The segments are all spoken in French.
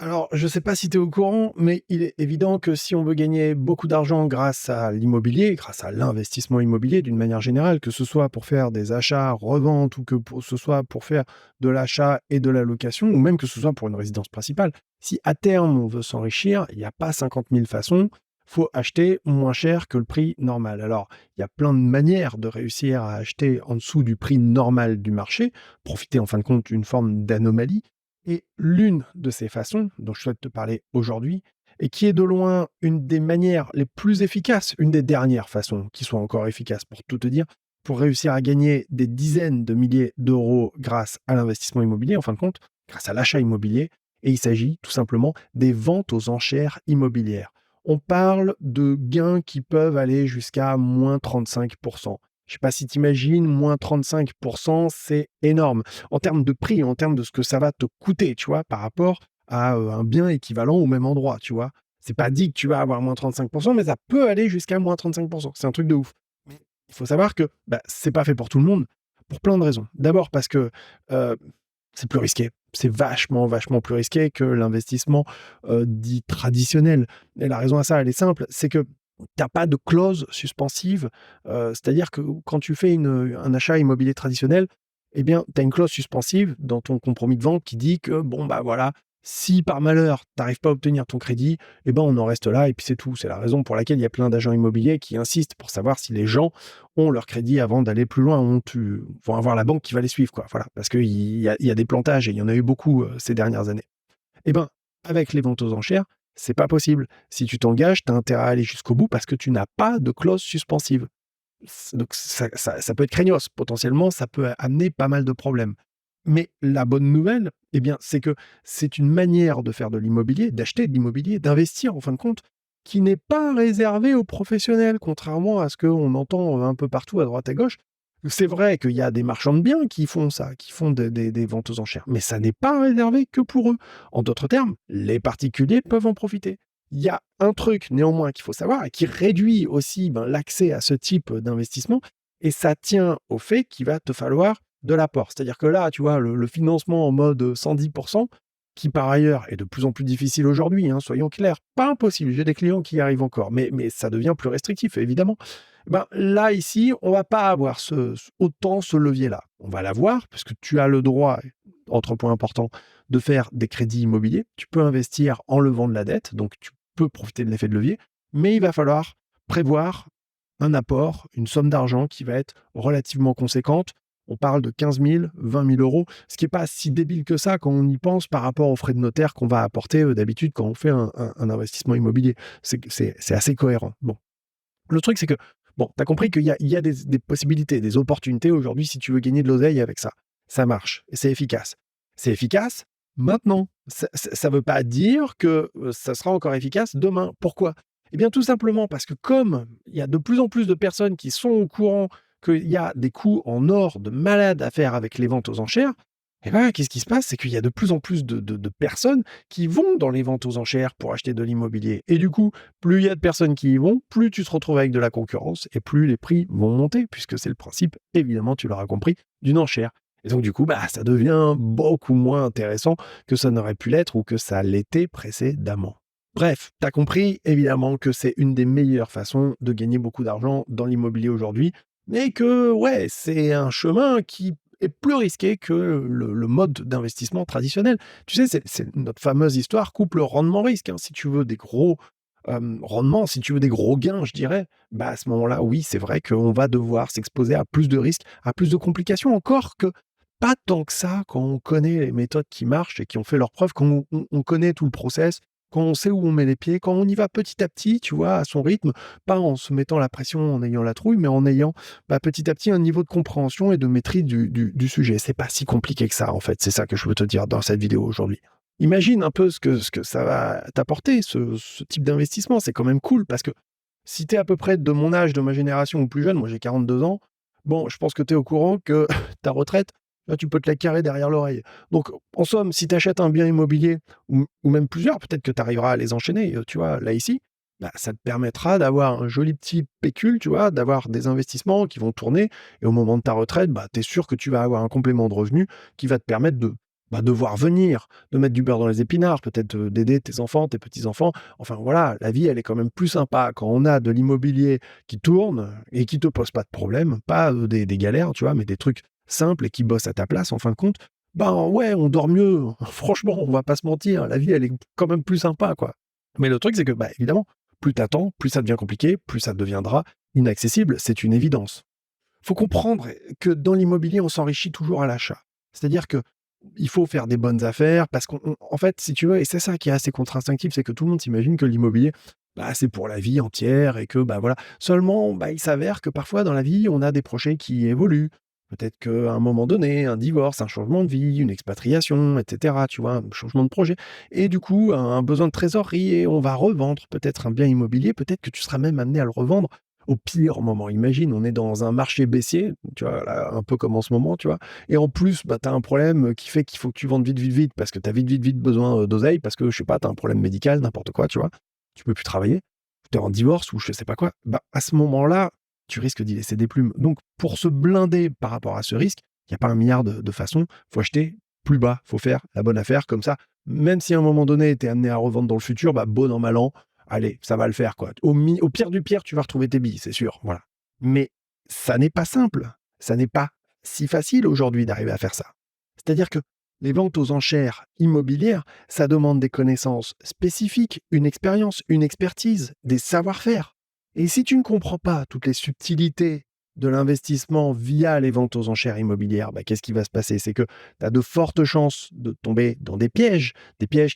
Alors, je ne sais pas si tu es au courant, mais il est évident que si on veut gagner beaucoup d'argent grâce à l'immobilier, grâce à l'investissement immobilier d'une manière générale, que ce soit pour faire des achats, reventes ou ce soit pour faire de l'achat et de la location, ou même que ce soit pour une résidence principale, si à terme on veut s'enrichir, il n'y a pas 50 000 façons, faut acheter moins cher que le prix normal. Alors, il y a plein de manières de réussir à acheter en dessous du prix normal du marché, profiter en fin de compte d'une forme d'anomalie. Et l'une de ces façons dont je souhaite te parler aujourd'hui, et qui est de loin une des manières les plus efficaces, une des dernières façons qui soit encore efficace pour tout te dire, pour réussir à gagner des dizaines de milliers d'euros grâce à l'investissement immobilier, en fin de compte, grâce à l'achat immobilier, et il s'agit tout simplement des ventes aux enchères immobilières. On parle de gains qui peuvent aller jusqu'à moins 35%. Je ne sais pas si tu imagines, moins 35%, c'est énorme en termes de prix, en termes de ce que ça va te coûter, tu vois, par rapport à un bien équivalent au même endroit, tu vois. C'est pas dit que tu vas avoir moins 35%, mais ça peut aller jusqu'à moins 35%. C'est un truc de ouf. Mais il faut savoir que c'est pas fait pour tout le monde, pour plein de raisons. D'abord parce que euh, c'est plus risqué. C'est vachement, vachement plus risqué que l'investissement dit traditionnel. Et la raison à ça, elle est simple, c'est que tu n'as pas de clause suspensive. C'est-à-dire que quand tu fais un achat immobilier traditionnel, eh bien, tu as une clause suspensive dans ton compromis de vente qui dit que, bon, bah voilà, si par malheur, tu n'arrives pas à obtenir ton crédit, eh ben, on en reste là et puis c'est tout. C'est la raison pour laquelle il y a plein d'agents immobiliers qui insistent pour savoir si les gens ont leur crédit avant d'aller plus loin, vont avoir la banque qui va les suivre, quoi. Voilà, parce qu'il y a des plantages et il y en a eu beaucoup ces dernières années. Eh ben, avec les ventes aux enchères, c'est pas possible. Si tu t'engages, tu as intérêt à aller jusqu'au bout parce que tu n'as pas de clause suspensive. Donc ça peut être craignos. Potentiellement, ça peut amener pas mal de problèmes. Mais la bonne nouvelle, eh bien, c'est que c'est une manière de faire de l'immobilier, d'acheter de l'immobilier, d'investir en fin de compte, qui n'est pas réservée aux professionnels, contrairement à ce qu'on entend un peu partout à droite à gauche. C'est vrai qu'il y a des marchands de biens qui font ça, qui font des ventes aux enchères, mais ça n'est pas réservé que pour eux. En d'autres termes, les particuliers peuvent en profiter. Il y a un truc néanmoins qu'il faut savoir et qui réduit aussi l'accès à ce type d'investissement, et ça tient au fait qu'il va te falloir de l'apport. C'est-à-dire que là, tu vois, le financement en mode 110%, qui par ailleurs est de plus en plus difficile aujourd'hui, hein, soyons clairs, pas impossible, j'ai des clients qui y arrivent encore, mais ça devient plus restrictif, évidemment. Là, ici, on va pas avoir autant ce levier-là. On va l'avoir, parce que tu as le droit, autre point important, de faire des crédits immobiliers. Tu peux investir en levant de la dette, donc tu peux profiter de l'effet de levier, mais il va falloir prévoir un apport, une somme d'argent qui va être relativement conséquente. On parle de 15 000, 20 000 euros, ce qui n'est pas si débile que ça quand on y pense par rapport aux frais de notaire qu'on va apporter d'habitude quand on fait un investissement immobilier. C'est assez cohérent. Bon. Le truc, c'est que, bon, tu as compris qu'il y a des possibilités, des opportunités aujourd'hui si tu veux gagner de l'oseille avec ça. Ça marche et c'est efficace. C'est efficace maintenant. Ça ne veut pas dire que ça sera encore efficace demain. Pourquoi? Eh bien, tout simplement parce que comme il y a de plus en plus de personnes qui sont au courant qu'il y a des coûts en or de malade à faire avec les ventes aux enchères, eh ben, qu'est-ce qui se passe? C'est qu'il y a de plus en plus de personnes qui vont dans les ventes aux enchères pour acheter de l'immobilier. Et du coup, plus il y a de personnes qui y vont, plus tu te retrouves avec de la concurrence et plus les prix vont monter, puisque c'est le principe, évidemment, tu l'auras compris, d'une enchère. Et donc, du coup, ça devient beaucoup moins intéressant que ça n'aurait pu l'être ou que ça l'était précédemment. Bref, tu as compris, évidemment, que c'est une des meilleures façons de gagner beaucoup d'argent dans l'immobilier aujourd'hui, mais que, ouais, c'est un chemin qui est plus risqué que le mode d'investissement traditionnel. Tu sais, c'est notre fameuse histoire couple rendement-risque, hein. Si tu veux des gros rendements, si tu veux des gros gains, je dirais, à ce moment-là, oui, c'est vrai qu'on va devoir s'exposer à plus de risques, à plus de complications, encore que pas tant que ça quand on connaît les méthodes qui marchent et qui ont fait leurs preuves, quand on connaît tout le process, quand on sait où on met les pieds, quand on y va petit à petit, tu vois, à son rythme, pas en se mettant la pression, en ayant la trouille, mais en ayant petit à petit un niveau de compréhension et de maîtrise du sujet. C'est pas si compliqué que ça, en fait. C'est ça que je veux te dire dans cette vidéo aujourd'hui. Imagine un peu ce que ça va t'apporter, ce type d'investissement. C'est quand même cool parce que si tu es à peu près de mon âge, de ma génération ou plus jeune, moi j'ai 42 ans, bon, je pense que tu es au courant que ta retraite, là, tu peux te la carrer derrière l'oreille. Donc, en somme, si tu achètes un bien immobilier ou même plusieurs, peut-être que tu arriveras à les enchaîner, tu vois, là ici, ça te permettra d'avoir un joli petit pécule, tu vois, d'avoir des investissements qui vont tourner et au moment de ta retraite, tu es sûr que tu vas avoir un complément de revenu qui va te permettre de voir venir, de mettre du beurre dans les épinards, peut-être d'aider tes enfants, tes petits-enfants. Enfin voilà, la vie, elle est quand même plus sympa quand on a de l'immobilier qui tourne et qui te pose pas de problème, pas des galères, tu vois, mais des trucs simples et qui bossent à ta place en fin de compte. Ben ouais, on dort mieux. Franchement, on va pas se mentir, la vie, elle est quand même plus sympa, quoi. Mais le truc, c'est que, évidemment, plus t'attends, plus ça devient compliqué, plus ça deviendra inaccessible, c'est une évidence. Faut comprendre que dans l'immobilier, on s'enrichit toujours à l'achat. C'est-à-dire que il faut faire des bonnes affaires parce qu'en fait, si tu veux, et c'est ça qui est assez contre-instinctif, c'est que tout le monde s'imagine que l'immobilier, c'est pour la vie entière et que, voilà. Seulement, il s'avère que parfois dans la vie, on a des projets qui évoluent. Peut-être qu'à un moment donné, un divorce, un changement de vie, une expatriation, etc., tu vois, un changement de projet. Et du coup, un besoin de trésorerie et on va revendre peut-être un bien immobilier. Peut-être que tu seras même amené à le revendre au pire moment. Imagine, on est dans un marché baissier, tu vois, là, un peu comme en ce moment, tu vois. Et en plus, tu as un problème qui fait qu'il faut que tu vendes vite, vite, vite, parce que tu as vite, vite, vite besoin d'oseille, parce que, je sais pas, tu as un problème médical, n'importe quoi, tu vois. Tu peux plus travailler, tu es en divorce ou je sais pas quoi. À ce moment-là, tu risques d'y laisser des plumes. Donc, pour se blinder par rapport à ce risque, il n'y a pas un milliard de façons. Faut acheter plus bas, faut faire la bonne affaire, comme ça, même si à un moment donné, tu es amené à revendre dans le futur, bon an, mal an, allez, ça va le faire, quoi. Au pire du pire, tu vas retrouver tes billes, c'est sûr, voilà. Mais ça n'est pas simple. Ça n'est pas si facile aujourd'hui d'arriver à faire ça. C'est-à-dire que les ventes aux enchères immobilières, ça demande des connaissances spécifiques, une expérience, une expertise, des savoir-faire. Et si tu ne comprends pas toutes les subtilités de l'investissement via les ventes aux enchères immobilières, qu'est-ce qui va se passer? C'est que tu as de fortes chances de tomber dans des pièges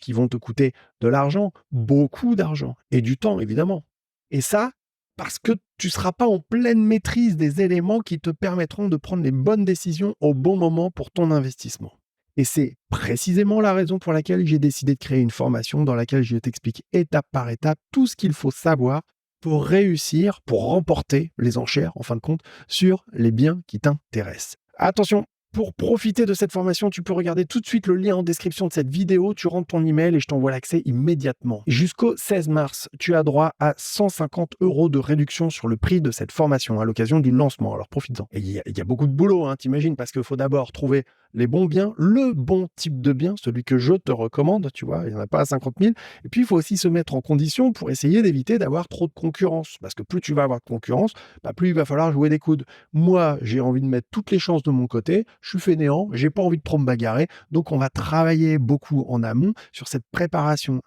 qui vont te coûter de l'argent, beaucoup d'argent, et du temps, évidemment. Et ça, parce que tu ne seras pas en pleine maîtrise des éléments qui te permettront de prendre les bonnes décisions au bon moment pour ton investissement. Et c'est précisément la raison pour laquelle j'ai décidé de créer une formation dans laquelle je t'explique étape par étape tout ce qu'il faut savoir pour réussir, pour remporter les enchères, en fin de compte, sur les biens qui t'intéressent. Attention, pour profiter de cette formation, tu peux regarder tout de suite le lien en description de cette vidéo, tu rentres ton email et je t'envoie l'accès immédiatement. Jusqu'au 16 mars, tu as droit à 150 € de réduction sur le prix de cette formation à l'occasion du lancement, alors profites-en. Et il y a beaucoup de boulot, t'imagines, parce qu'il faut d'abord trouver les bons biens, le bon type de bien, celui que je te recommande, tu vois, il n'y en a pas à 50 000. Et puis, il faut aussi se mettre en condition pour essayer d'éviter d'avoir trop de concurrence. Parce que plus tu vas avoir de concurrence, plus il va falloir jouer des coudes. Moi, j'ai envie de mettre toutes les chances de mon côté, je suis fainéant, j'ai pas envie de trop me bagarrer, donc on va travailler beaucoup en amont sur cette préparation.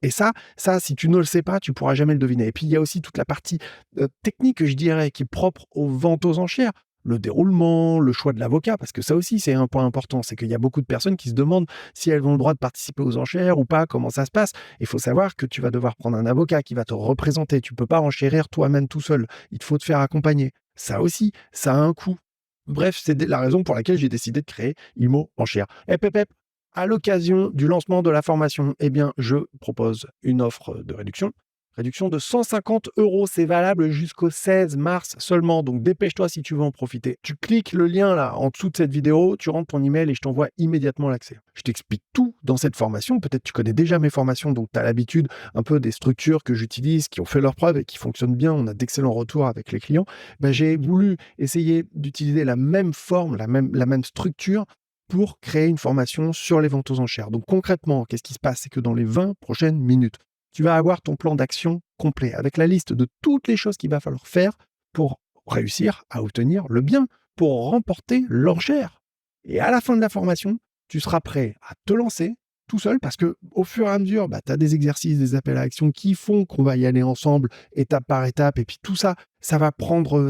Et ça, si tu ne le sais pas, tu pourras jamais le deviner. Et puis, il y a aussi toute la partie technique, je dirais, qui est propre aux ventes aux enchères. Le déroulement, le choix de l'avocat, parce que ça aussi, c'est un point important. C'est qu'il y a beaucoup de personnes qui se demandent si elles ont le droit de participer aux enchères ou pas, comment ça se passe. Il faut savoir que tu vas devoir prendre un avocat qui va te représenter. Tu peux pas enchérir toi-même tout seul. Il te faut te faire accompagner. Ça aussi, ça a un coût. Bref, c'est la raison pour laquelle j'ai décidé de créer Imo Enchères. À l'occasion du lancement de la formation, je propose une offre de réduction. Réduction de 150 €, c'est valable jusqu'au 16 mars seulement, donc dépêche-toi si tu veux en profiter. Tu cliques le lien là en dessous de cette vidéo, tu rentres ton email et je t'envoie immédiatement l'accès. Je t'explique tout dans cette formation, peut-être tu connais déjà mes formations, donc tu as l'habitude un peu des structures que j'utilise, qui ont fait leurs preuves et qui fonctionnent bien, on a d'excellents retours avec les clients. J'ai voulu essayer d'utiliser la même forme, la même structure pour créer une formation sur les ventes aux enchères. Donc concrètement, qu'est-ce qui se passe? C'est que dans les 20 prochaines minutes, tu vas avoir ton plan d'action complet avec la liste de toutes les choses qu'il va falloir faire pour réussir à obtenir le bien, pour remporter l'enchère. Et à la fin de la formation, tu seras prêt à te lancer tout seul parce que au fur et à mesure, tu as des exercices, des appels à action qui font qu'on va y aller ensemble, étape par étape. Et puis tout ça, ça va prendre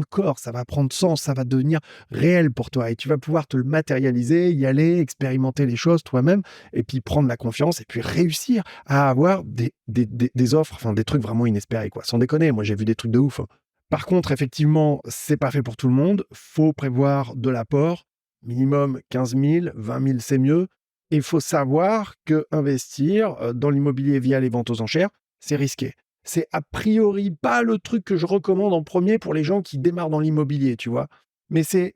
corps, ça va prendre sens, ça va devenir réel pour toi. Et tu vas pouvoir te le matérialiser, y aller, expérimenter les choses toi-même, et puis prendre la confiance, et puis réussir à avoir des offres, enfin des trucs vraiment inespérés, quoi. Sans déconner, moi j'ai vu des trucs de ouf. Par contre, effectivement, c'est pas fait pour tout le monde. Faut prévoir de l'apport, minimum 15 000, 20 000, c'est mieux. Et il faut savoir que investir dans l'immobilier via les ventes aux enchères, c'est risqué. C'est a priori pas le truc que je recommande en premier pour les gens qui démarrent dans l'immobilier, tu vois. Mais c'est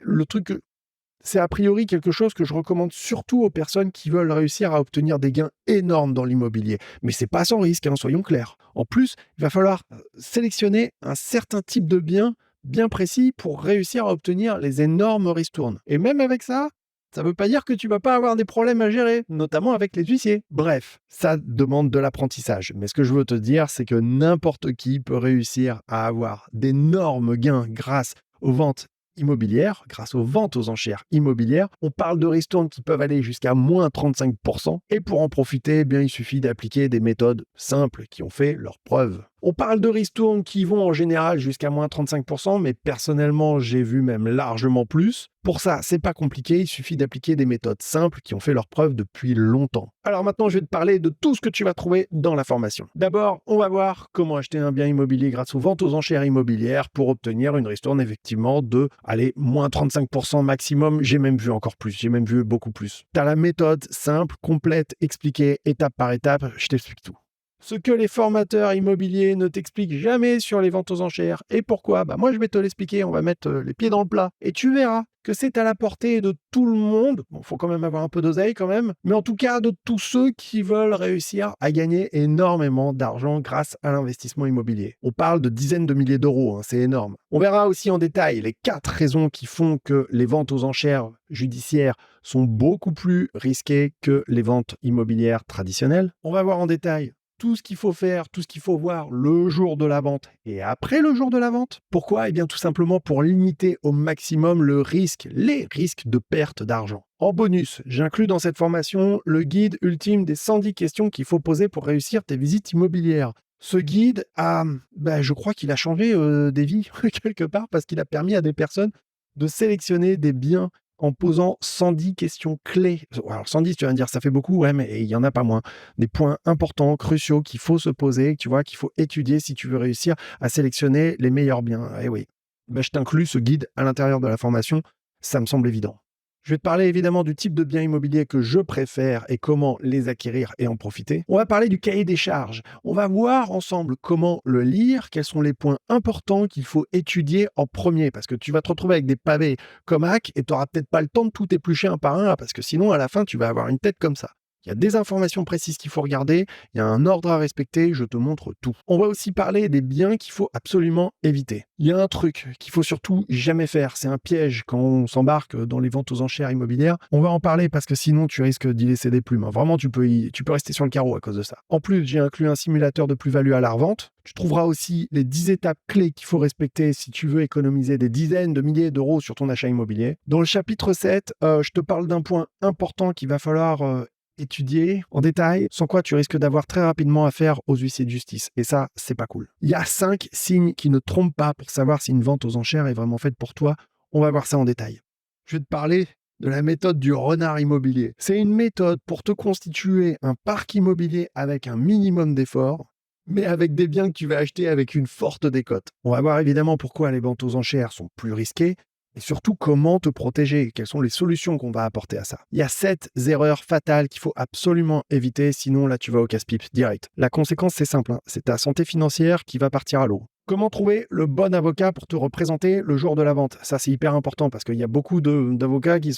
a priori quelque chose que je recommande surtout aux personnes qui veulent réussir à obtenir des gains énormes dans l'immobilier. Mais c'est pas sans risque, soyons clairs. En plus, il va falloir sélectionner un certain type de bien bien précis pour réussir à obtenir les énormes ristournes. Et même avec ça, Ça veut pas dire que tu vas pas avoir des problèmes à gérer, notamment avec les huissiers. Bref, ça demande de l'apprentissage. Mais ce que je veux te dire, c'est que n'importe qui peut réussir à avoir d'énormes gains grâce aux ventes immobilières, grâce aux ventes aux enchères immobilières. On parle de ristournes qui peuvent aller jusqu'à moins 35%. Et pour en profiter, eh bien, il suffit d'appliquer des méthodes simples qui ont fait leurs preuves. On parle de ristournes qui vont en général jusqu'à moins 35%, mais personnellement, j'ai vu même largement plus. Pour ça, c'est pas compliqué, il suffit d'appliquer des méthodes simples qui ont fait leurs preuves depuis longtemps. Alors maintenant, je vais te parler de tout ce que tu vas trouver dans la formation. D'abord, on va voir comment acheter un bien immobilier grâce aux ventes aux enchères immobilières pour obtenir une ristourne effectivement de, allez, moins 35% maximum. J'ai même vu encore plus, j'ai même vu beaucoup plus. Tu as la méthode simple, complète, expliquée étape par étape, je t'explique tout. Ce que les formateurs immobiliers ne t'expliquent jamais sur les ventes aux enchères. Et pourquoi ? Moi, je vais te l'expliquer. On va mettre les pieds dans le plat. Et tu verras que c'est à la portée de tout le monde. Bon, faut quand même avoir un peu d'oseille quand même. Mais en tout cas, de tous ceux qui veulent réussir à gagner énormément d'argent grâce à l'investissement immobilier. On parle de dizaines de milliers d'euros. C'est énorme. On verra aussi en détail les 4 raisons qui font que les ventes aux enchères judiciaires sont beaucoup plus risquées que les ventes immobilières traditionnelles. On va voir en détail tout ce qu'il faut faire, tout ce qu'il faut voir le jour de la vente et après le jour de la vente. Pourquoi ? Bien tout simplement pour limiter au maximum les risques de perte d'argent. En bonus, j'inclus dans cette formation le guide ultime des 110 questions qu'il faut poser pour réussir tes visites immobilières. Ce guide je crois qu'il a changé des vies quelque part parce qu'il a permis à des personnes de sélectionner des biens en posant 110 questions clés. Alors 110, tu vas me dire, ça fait beaucoup, ouais, mais il n'y en a pas moins. Des points importants, cruciaux qu'il faut se poser, tu vois, qu'il faut étudier si tu veux réussir à sélectionner les meilleurs biens. Et oui, je t'inclus ce guide à l'intérieur de la formation, ça me semble évident. Je vais te parler évidemment du type de biens immobiliers que je préfère et comment les acquérir et en profiter. On va parler du cahier des charges. On va voir ensemble comment le lire, quels sont les points importants qu'il faut étudier en premier, parce que tu vas te retrouver avec des pavés comme hack et tu n'auras peut-être pas le temps de tout éplucher un par un, parce que sinon à la fin tu vas avoir une tête comme ça. Il y a des informations précises qu'il faut regarder, il y a un ordre à respecter, je te montre tout. On va aussi parler des biens qu'il faut absolument éviter. Il y a un truc qu'il faut surtout jamais faire, c'est un piège quand on s'embarque dans les ventes aux enchères immobilières. On va en parler parce que sinon tu risques d'y laisser des plumes. Vraiment, tu peux rester sur le carreau à cause de ça. En plus, j'ai inclus un simulateur de plus-value à la revente. Tu trouveras aussi les 10 étapes clés qu'il faut respecter si tu veux économiser des dizaines de milliers d'euros sur ton achat immobilier. Dans le chapitre 7, je te parle d'un point important qu'il va falloir étudier en détail, sans quoi tu risques d'avoir très rapidement affaire aux huissiers de justice. Et ça, c'est pas cool. Il y a 5 signes qui ne trompent pas pour savoir si une vente aux enchères est vraiment faite pour toi. On va voir ça en détail. Je vais te parler de la méthode du renard immobilier. C'est une méthode pour te constituer un parc immobilier avec un minimum d'efforts, mais avec des biens que tu vas acheter avec une forte décote. On va voir évidemment pourquoi les ventes aux enchères sont plus risquées, et surtout, comment te protéger? Quelles sont les solutions qu'on va apporter à ça? Il y a 7 erreurs fatales qu'il faut absolument éviter, sinon là tu vas au casse-pipe direct. La conséquence c'est simple, c'est ta santé financière qui va partir à l'eau. Comment trouver le bon avocat pour te représenter le jour de la vente? Ça, c'est hyper important parce qu'il y a beaucoup d'avocats qui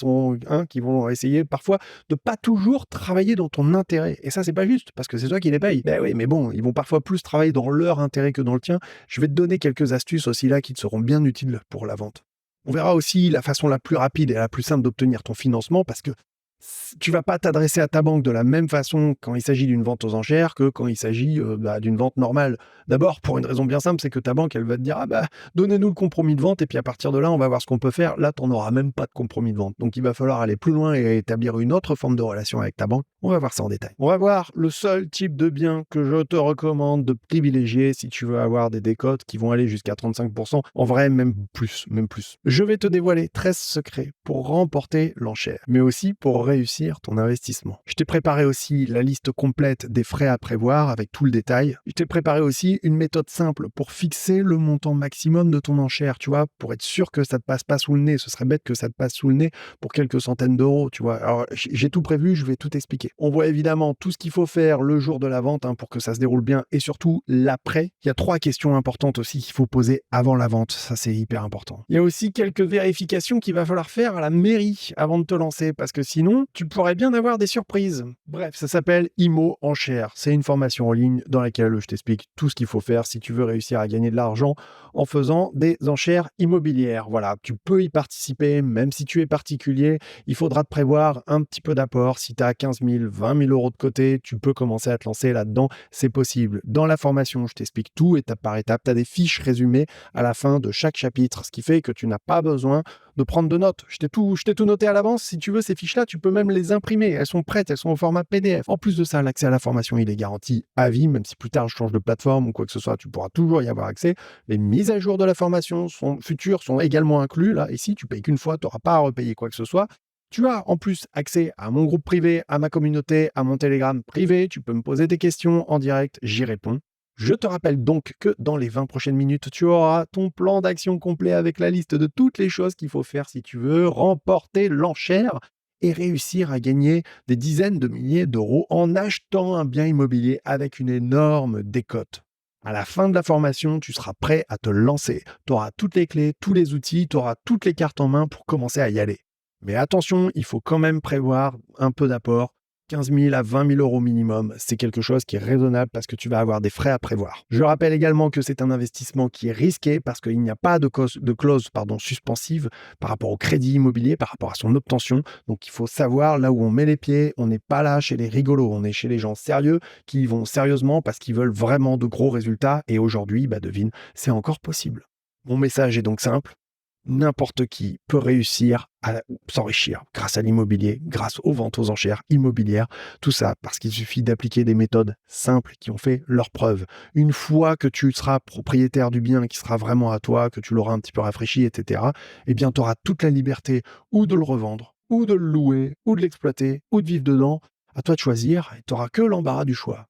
vont essayer parfois de pas toujours travailler dans ton intérêt. Et ça, c'est pas juste parce que c'est toi qui les payes. Ben oui, mais bon, ils vont parfois plus travailler dans leur intérêt que dans le tien. Je vais te donner quelques astuces aussi là qui te seront bien utiles pour la vente. On verra aussi la façon la plus rapide et la plus simple d'obtenir ton financement parce que tu vas pas t'adresser à ta banque de la même façon quand il s'agit d'une vente aux enchères que quand il s'agit d'une vente normale. D'abord, pour une raison bien simple, c'est que ta banque, elle va te dire donnez-nous le compromis de vente et puis à partir de là, on va voir ce qu'on peut faire. Là, tu n'auras même pas de compromis de vente. Donc, il va falloir aller plus loin et établir une autre forme de relation avec ta banque. On va voir ça en détail. On va voir le seul type de bien que je te recommande de privilégier si tu veux avoir des décotes qui vont aller jusqu'à 35%. En vrai, même plus. Je vais te dévoiler 13 secrets pour remporter l'enchère, mais aussi pour réussir ton investissement. Je t'ai préparé aussi la liste complète des frais à prévoir avec tout le détail. Je t'ai préparé aussi une méthode simple pour fixer le montant maximum de ton enchère, tu vois, pour être sûr que ça te passe pas sous le nez. Ce serait bête que ça te passe sous le nez pour quelques centaines d'euros, tu vois. Alors, j'ai tout prévu, je vais tout expliquer. On voit évidemment tout ce qu'il faut faire le jour de la vente pour que ça se déroule bien et surtout l'après. Il y a 3 questions importantes aussi qu'il faut poser avant la vente. Ça, c'est hyper important. Il y a aussi quelques vérifications qu'il va falloir faire à la mairie avant de te lancer parce que sinon, formation, tu pourrais bien avoir des surprises. Bref, ça s'appelle IMO Enchères. C'est une formation en ligne dans laquelle je t'explique tout ce qu'il faut faire si tu veux réussir à gagner de l'argent en faisant des enchères immobilières. Voilà, tu peux y participer, même si tu es particulier. Il faudra te prévoir un petit peu d'apport. Si tu as 15 000, 20 000 euros de côté, tu peux commencer à te lancer là-dedans. C'est possible. Dans la formation, je t'explique tout étape par étape. Tu as des fiches résumées à la fin de chaque chapitre, ce qui fait que tu n'as pas besoin de prendre de notes. Je t'ai tout noté à l'avance. Si tu veux, ces fiches-là, tu peux même les imprimer. Elles sont prêtes, elles sont au format PDF. En plus de ça, l'accès à la formation, il est garanti à vie. Même si plus tard, je change de plateforme ou quoi que ce soit, tu pourras toujours y avoir accès. Les mises à jour de la formation futures sont également inclus. Là, ici, tu payes qu'une fois, tu n'auras pas à repayer quoi que ce soit. Tu as en plus accès à mon groupe privé, à ma communauté, à mon Telegram privé. Tu peux me poser des questions en direct, j'y réponds. Je te rappelle donc que dans les 20 prochaines minutes, tu auras ton plan d'action complet avec la liste de toutes les choses qu'il faut faire si tu veux remporter l'enchère et réussir à gagner des dizaines de milliers d'euros en achetant un bien immobilier avec une énorme décote. À la fin de la formation, tu seras prêt à te lancer. Tu auras toutes les clés, tous les outils, tu auras toutes les cartes en main pour commencer à y aller. Mais attention, il faut quand même prévoir un peu d'apport. 15 000 à 20 000 euros minimum, c'est quelque chose qui est raisonnable parce que tu vas avoir des frais à prévoir. Je rappelle également que c'est un investissement qui est risqué parce qu'il n'y a pas de clause suspensive par rapport au crédit immobilier, par rapport à son obtention. Donc il faut savoir là où on met les pieds. On n'est pas là chez les rigolos, on est chez les gens sérieux qui y vont sérieusement parce qu'ils veulent vraiment de gros résultats. Et aujourd'hui, devine, c'est encore possible. Mon message est donc simple. N'importe qui peut réussir à s'enrichir grâce à l'immobilier, grâce aux ventes aux enchères immobilières. Tout ça parce qu'il suffit d'appliquer des méthodes simples qui ont fait leur preuve. Une fois que tu seras propriétaire du bien qui sera vraiment à toi, que tu l'auras un petit peu rafraîchi, etc., eh bien, tu auras toute la liberté ou de le revendre, ou de le louer, ou de l'exploiter, ou de vivre dedans. À toi de choisir et tu n'auras que l'embarras du choix.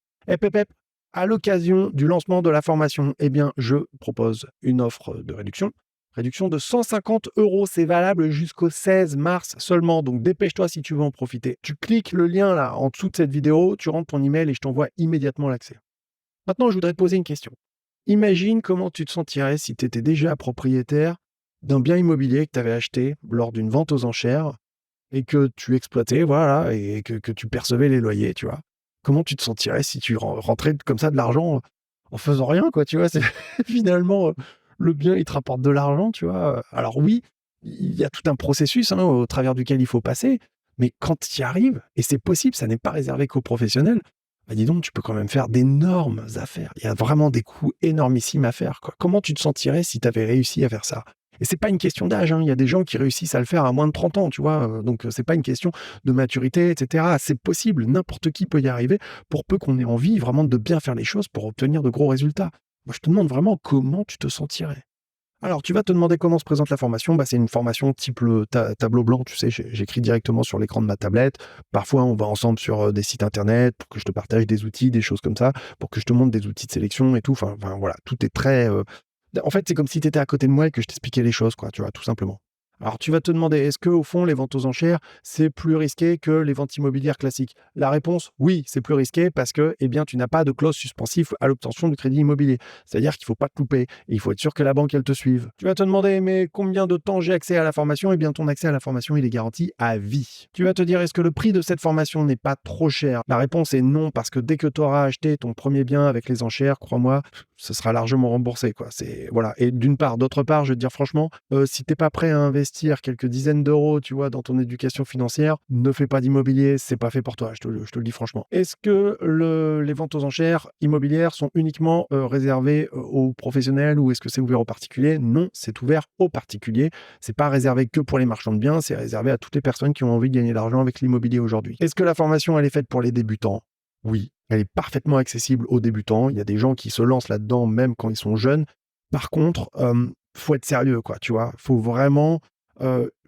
À l'occasion du lancement de la formation, eh bien, je propose une offre de réduction. Réduction de 150 euros, c'est valable jusqu'au 16 mars seulement, donc dépêche-toi si tu veux en profiter. Tu cliques le lien là en dessous de cette vidéo, tu rentres ton email et je t'envoie immédiatement l'accès. Maintenant, je voudrais te poser une question. Imagine comment tu te sentirais si tu étais déjà propriétaire d'un bien immobilier que tu avais acheté lors d'une vente aux enchères et que tu exploitais, voilà, et que tu percevais les loyers, tu vois. Comment tu te sentirais si tu rentrais comme ça de l'argent en faisant rien, quoi, tu vois, c'est finalement le bien, il te rapporte de l'argent, tu vois. Alors oui, il y a tout un processus au travers duquel il faut passer, mais quand tu y arrives, et c'est possible, ça n'est pas réservé qu'aux professionnels, dis donc, tu peux quand même faire d'énormes affaires. Il y a vraiment des coûts énormissimes à faire, quoi. Comment tu te sentirais si tu avais réussi à faire ça? Et c'est pas une question d'âge, il y a des gens qui réussissent à le faire à moins de 30 ans, tu vois. Donc c'est pas une question de maturité, etc. C'est possible, n'importe qui peut y arriver, pour peu qu'on ait envie vraiment de bien faire les choses pour obtenir de gros résultats. Moi, je te demande vraiment comment tu te sentirais. Alors, tu vas te demander comment se présente la formation. C'est une formation type tableau blanc, tu sais, j'écris directement sur l'écran de ma tablette. Parfois, on va ensemble sur des sites internet pour que je te partage des outils, des choses comme ça, pour que je te montre des outils de sélection et tout. Enfin voilà, tout est très... En fait, c'est comme si tu étais à côté de moi et que je t'expliquais les choses, quoi, tu vois, tout simplement. Alors, tu vas te demander, est-ce que au fond, les ventes aux enchères, c'est plus risqué que les ventes immobilières classiques? La réponse, oui, c'est plus risqué parce que, eh bien, tu n'as pas de clause suspensive à l'obtention du crédit immobilier. C'est-à-dire qu'il ne faut pas te louper et il faut être sûr que la banque, elle te suive. Tu vas te demander, mais combien de temps j'ai accès à la formation? Eh bien, ton accès à la formation, il est garanti à vie. Tu vas te dire, est-ce que le prix de cette formation n'est pas trop cher? La réponse est non, parce que dès que tu auras acheté ton premier bien avec les enchères, crois-moi, ce sera largement remboursé, quoi. Voilà. Et d'une part, d'autre part, je veux te dire franchement, si t'es pas prêt à investir quelques dizaines d'euros, tu vois, dans ton éducation financière, ne fais pas d'immobilier, c'est pas fait pour toi, je te le dis franchement. Est-ce que les ventes aux enchères immobilières sont uniquement réservées aux professionnels ou est-ce que c'est ouvert aux particuliers? Non, c'est ouvert aux particuliers. C'est pas réservé que pour les marchands de biens, c'est réservé à toutes les personnes qui ont envie de gagner de l'argent avec l'immobilier aujourd'hui. Est-ce que la formation, elle est faite pour les débutants? Oui, elle est parfaitement accessible aux débutants. Il y a des gens qui se lancent là-dedans même quand ils sont jeunes. Par contre, faut être sérieux, quoi, tu vois. Faut vraiment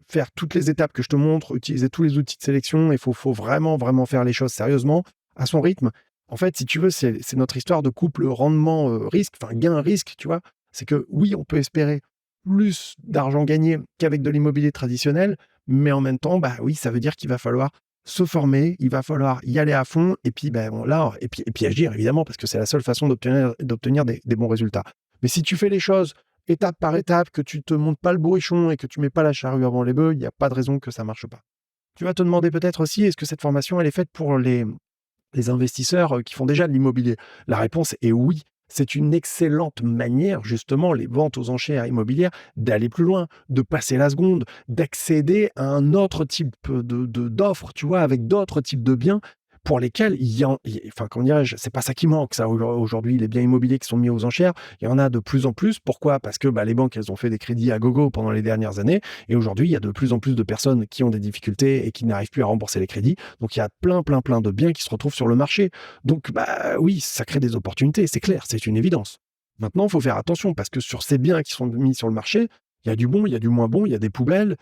faire toutes les étapes que je te montre, utiliser tous les outils de sélection et faut vraiment, vraiment faire les choses sérieusement, à son rythme. En fait, si tu veux, c'est notre histoire de couple rendement-risque, enfin gain-risque, tu vois. C'est que oui, on peut espérer plus d'argent gagné qu'avec de l'immobilier traditionnel, mais en même temps, oui, ça veut dire qu'il va falloir se former, il va falloir y aller à fond et puis et puis agir évidemment parce que c'est la seule façon d'obtenir des bons résultats. Mais si tu fais les choses étape par étape, que tu te montes pas le bourrichon et que tu mets pas la charrue avant les bœufs, il n'y a pas de raison que ça marche pas. Tu vas te demander peut-être aussi, est-ce que cette formation, elle est faite pour les investisseurs qui font déjà de l'immobilier? La réponse est oui. C'est une excellente manière, justement, les ventes aux enchères immobilières, d'aller plus loin, de passer la seconde, d'accéder à un autre type d'offre, tu vois, avec d'autres types de biens pour lesquels enfin, comment dirais-je, c'est pas ça qui manque, ça, aujourd'hui, les biens immobiliers qui sont mis aux enchères, il y en a de plus en plus. Pourquoi? Parce que les banques, elles ont fait des crédits à gogo pendant les dernières années, et aujourd'hui, il y a de plus en plus de personnes qui ont des difficultés et qui n'arrivent plus à rembourser les crédits. Donc, il y a plein, plein, plein de biens qui se retrouvent sur le marché. Donc, oui, ça crée des opportunités, c'est clair, c'est une évidence. Maintenant, il faut faire attention parce que sur ces biens qui sont mis sur le marché, il y a du bon, il y a du moins bon, il y a des poubelles.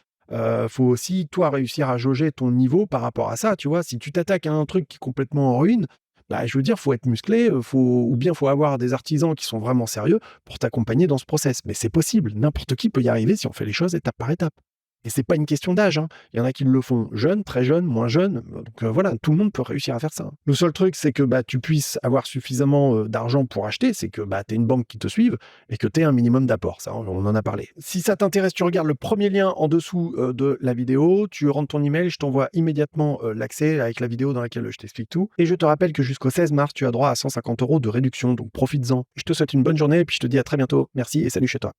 Faut aussi, toi, réussir à jauger ton niveau par rapport à ça, tu vois? Si tu t'attaques à un truc qui est complètement en ruine, je veux dire, faut être musclé, faut avoir des artisans qui sont vraiment sérieux pour t'accompagner dans ce process. Mais c'est possible, n'importe qui peut y arriver si on fait les choses étape par étape. Et c'est pas une question d'âge, hein. Il y en a qui le font jeunes, très jeunes, moins jeunes, donc voilà, tout le monde peut réussir à faire ça. Le seul truc, c'est que, tu puisses avoir suffisamment, d'argent pour acheter, c'est que, tu une banque qui te suive et que tu aies un minimum d'apport. Ça, on en a parlé. Si ça t'intéresse, tu regardes le premier lien en dessous, de la vidéo, tu rentres ton email, je t'envoie immédiatement, l'accès avec la vidéo dans laquelle, je t'explique tout, et je te rappelle que jusqu'au 16 mars, tu as droit à 150 € de réduction, donc profites-en. Je te souhaite une bonne journée et puis je te dis à très bientôt. Merci et salut chez toi.